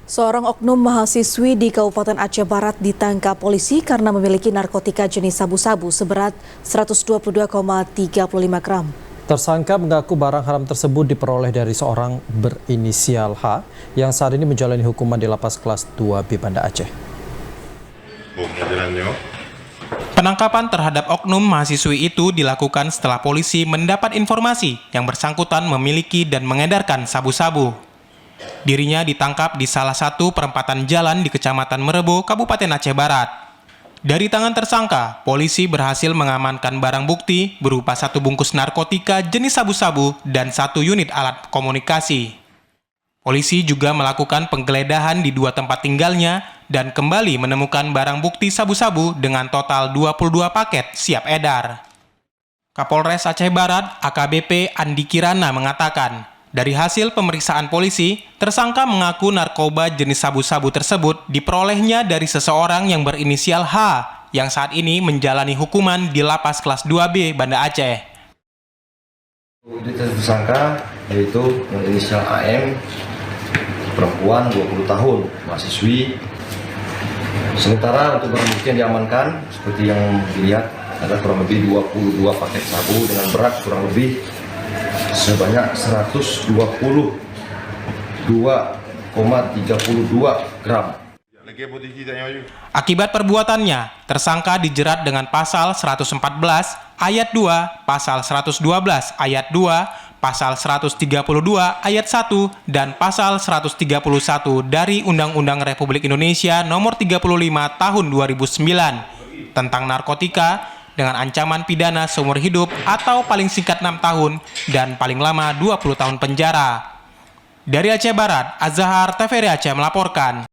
Seorang oknum mahasiswi di Kabupaten Aceh Barat ditangkap polisi karena memiliki narkotika jenis sabu-sabu seberat 122,35 gram. Tersangka mengaku barang haram tersebut diperoleh dari seorang berinisial H yang saat ini menjalani hukuman di lapas kelas 2B Banda Aceh. Penangkapan terhadap oknum mahasiswi itu dilakukan setelah polisi mendapat informasi yang bersangkutan memiliki dan mengedarkan sabu-sabu. Dirinya ditangkap di salah satu perempatan jalan di Kecamatan Merebo, Kabupaten Aceh Barat. Dari tangan tersangka, polisi berhasil mengamankan barang bukti berupa 1 bungkus narkotika jenis sabu-sabu dan 1 unit alat komunikasi. Polisi juga melakukan penggeledahan di 2 tempat tinggalnya dan kembali menemukan barang bukti sabu-sabu dengan total 22 paket siap edar. Kapolres Aceh Barat, AKBP Andi Kirana mengatakan, dari hasil pemeriksaan polisi, tersangka mengaku narkoba jenis sabu-sabu tersebut diperolehnya dari seseorang yang berinisial H yang saat ini menjalani hukuman di lapas kelas 2B Banda Aceh. Tersangka yaitu inisial AM, perempuan 20 tahun, mahasiswi. Sementara untuk barang bukti yang diamankan, seperti yang dilihat, ada kurang lebih 22 paket sabu dengan berat kurang lebih sebanyak 122,32 gram. Akibat perbuatannya, tersangka dijerat dengan pasal 114 ayat 2, pasal 112 ayat 2, pasal 132 ayat 1, dan pasal 131 dari Undang-Undang Republik Indonesia Nomor 35 Tahun 2009 tentang narkotika dengan ancaman pidana seumur hidup atau paling singkat 6 tahun dan paling lama 20 tahun penjara. Dari Aceh Barat, Azhar TVRI Aceh melaporkan.